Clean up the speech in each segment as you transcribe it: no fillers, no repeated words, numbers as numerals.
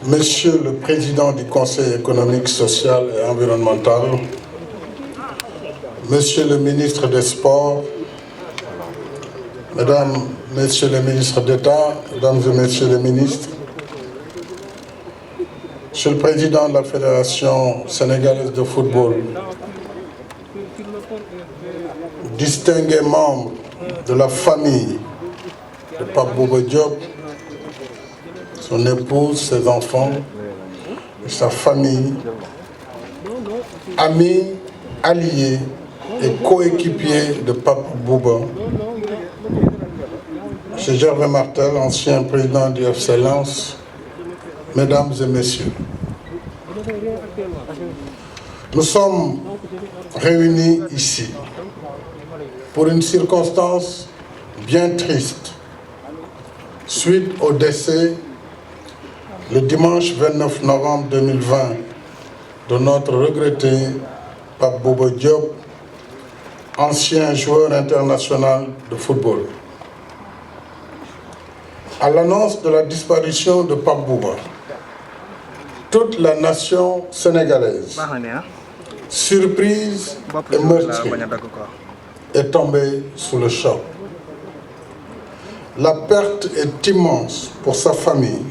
Monsieur le Président du Conseil économique, social et environnemental, Monsieur le Ministre des Sports, Mesdames, Messieurs les ministres d'État, Mesdames et Messieurs les ministres, Monsieur le Président de la Fédération sénégalaise de football, distingués membres de la famille de Pape Bouba Diop, son épouse, ses enfants, et sa famille, amis, alliés et coéquipiers de Pape Bouba, M. Gervais Martel, ancien président du FC Lens, Mesdames et Messieurs, nous sommes réunis ici pour une circonstance bien triste, suite au décès le dimanche 29 novembre 2020 de notre regretté Pape Bouba Diop, ancien joueur international de football. À l'annonce de la disparition de Pape Bouba, toute la nation sénégalaise, surprise et meurtrie, est tombée sous le choc. La perte est immense pour sa famille,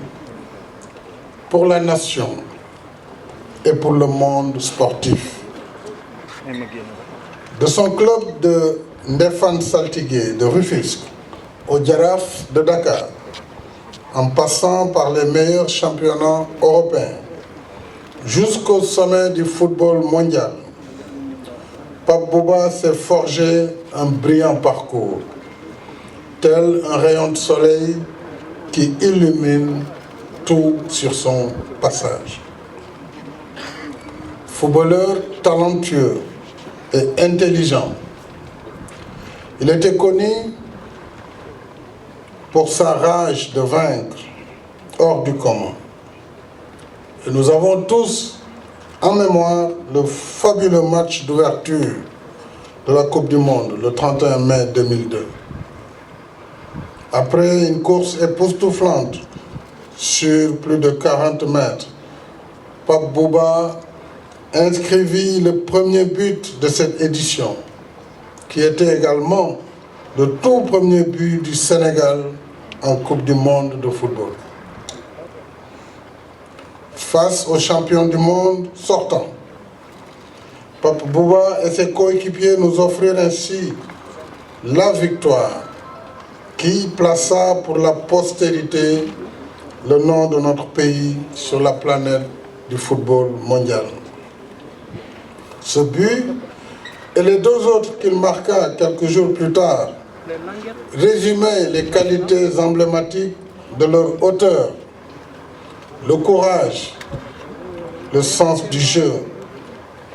pour la nation et pour le monde sportif. De son club de Ndefane Saltigué de Rufisque au Jaraaf de Dakar, en passant par les meilleurs championnats européens, jusqu'au sommet du football mondial, Pape Bouba s'est forgé un brillant parcours, tel un rayon de soleil qui illumine tout sur son passage. Footballeur talentueux et intelligent, il était connu pour sa rage de vaincre hors du commun. Et nous avons tous en mémoire le fabuleux match d'ouverture de la Coupe du Monde le 31 mai 2002. Après une course époustouflante sur plus de 40 mètres, Pape Bouba inscrivit le premier but de cette édition, qui était également le tout premier but du Sénégal en Coupe du Monde de football. Face aux champions du monde sortants, Pape Bouba et ses coéquipiers nous offrirent ainsi la victoire qui plaça pour la postérité le nom de notre pays sur la planète du football mondial. Ce but et les deux autres qu'il marqua quelques jours plus tard résumaient les qualités emblématiques de leur auteur: le courage, le sens du jeu,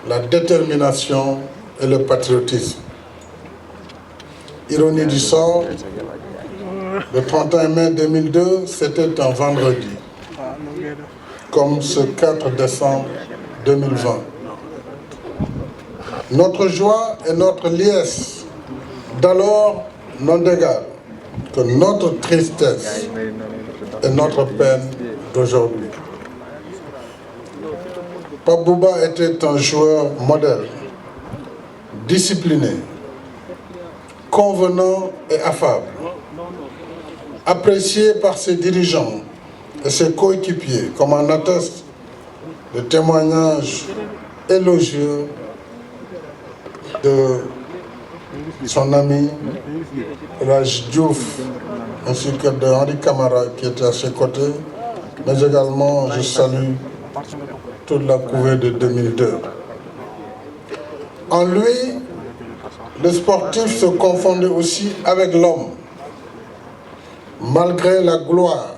la détermination et le patriotisme. Ironie du sort, le 31 mai 2002, c'était un vendredi, comme ce 4 décembre 2020. Notre joie et notre liesse d'alors n'ont d'égal que notre tristesse et notre peine d'aujourd'hui. Pape Bouba était un joueur modèle, discipliné, convenant et affable, apprécié par ses dirigeants et ses coéquipiers, comme en atteste le témoignage élogieux de son ami Raj Diouf, ainsi que de Henri Camara qui était à ses côtés, mais également je salue toute la couvée de 2002. En lui, le sportif se confondait aussi avec l'homme. Malgré la gloire,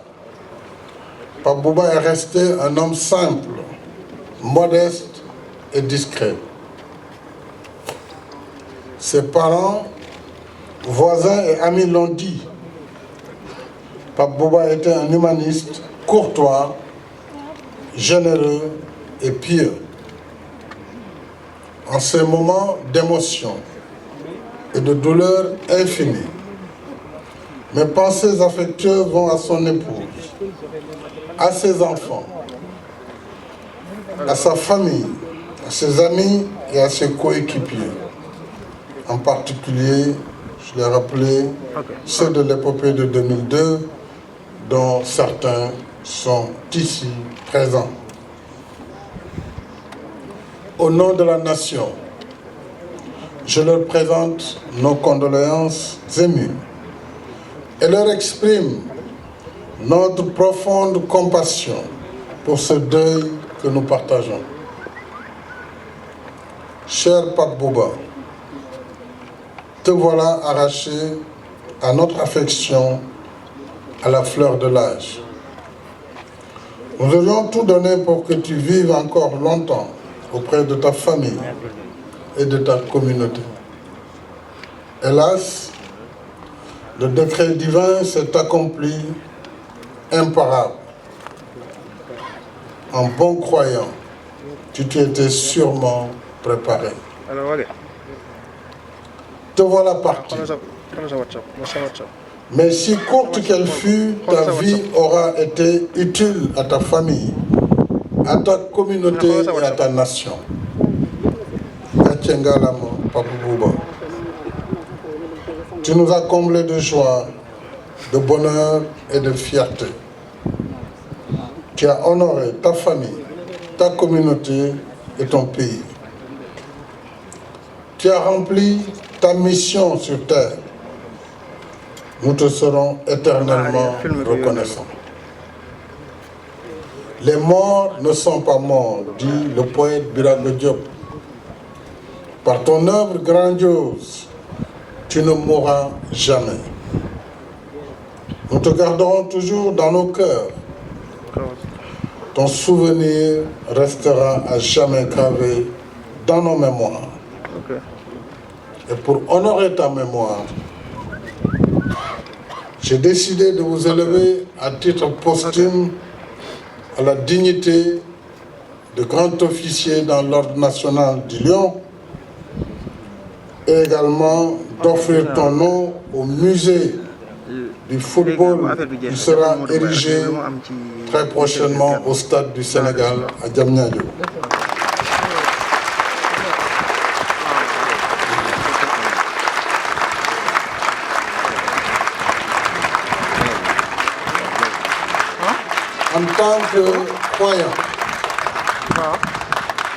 Pape Bouba est resté un homme simple, modeste et discret. Ses parents, voisins et amis l'ont dit. Pape Bouba était un humaniste courtois, généreux et pieux. En ces moments d'émotion et de douleur infinie, mes pensées affectueuses vont à son épouse, à ses enfants, à sa famille, à ses amis et à ses coéquipiers. En particulier, je l'ai rappelé, ceux de l'épopée de 2002, dont certains sont ici présents. Au nom de la nation, je leur présente nos condoléances émues et leur exprime notre profonde compassion pour ce deuil que nous partageons. Cher Pape Bouba, te voilà arraché à notre affection à la fleur de l'âge. Nous aurions tout donné pour que tu vives encore longtemps auprès de ta famille et de ta communauté. Hélas, le décret divin s'est accompli imparable. En bon croyant, tu t'y étais sûrement préparé. Te voilà parti. Mais si courte qu'elle fut, ta vie aura été utile à ta famille, à ta communauté et à ta nation. Tu nous as comblés de joie, de bonheur et de fierté. Tu as honoré ta famille, ta communauté et ton pays. Tu as rempli ta mission sur terre. Nous te serons éternellement reconnaissants. Les morts ne sont pas morts, dit le poète Birago Diop. Par ton œuvre grandiose, tu ne mourras jamais. Nous te garderons toujours dans nos cœurs. Ton souvenir restera à jamais gravé dans nos mémoires. Et pour honorer ta mémoire, j'ai décidé de vous élever à titre posthume à la dignité de grand officier dans l'Ordre national du Lion et également d'offrir ton nom au musée du football qui sera érigé très prochainement au stade du Sénégal à Diamniadio. En tant que croyants,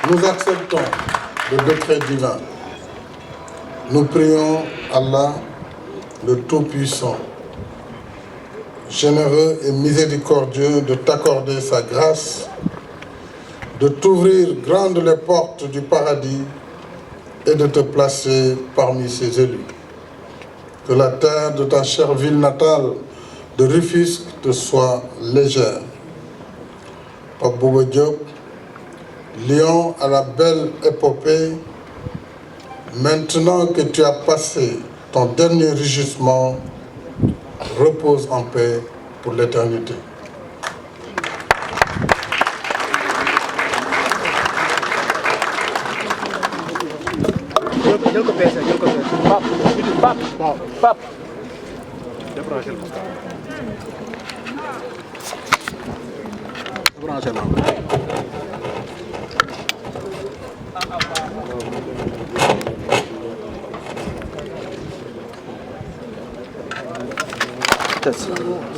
nous acceptons le décret divin. Nous prions Allah, le Tout-Puissant, généreux et miséricordieux, de t'accorder sa grâce, de t'ouvrir grandes les portes du paradis et de te placer parmi ses élus. Que la terre de ta chère ville natale de Rufisque te soit légère. Pape Bouba Diop, lion à la belle épopée, maintenant que tu as passé ton dernier rugissement, repose en paix pour l'éternité.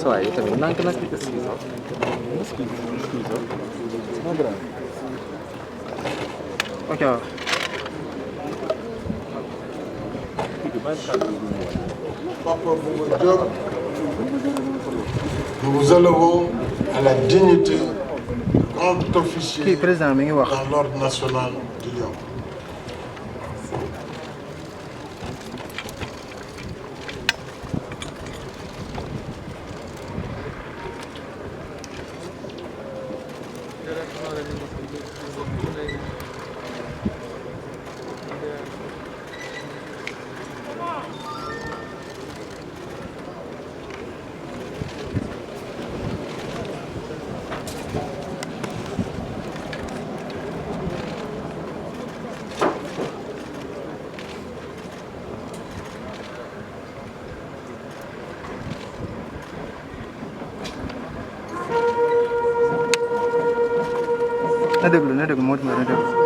Słuchaj, to mi nanka na skizo. Dobra. Ok. Papa Bouba Diop, nous vous élevons à la dignité de grand officier dans l'Ordre national du Lion. na déglu moo tax na déglu.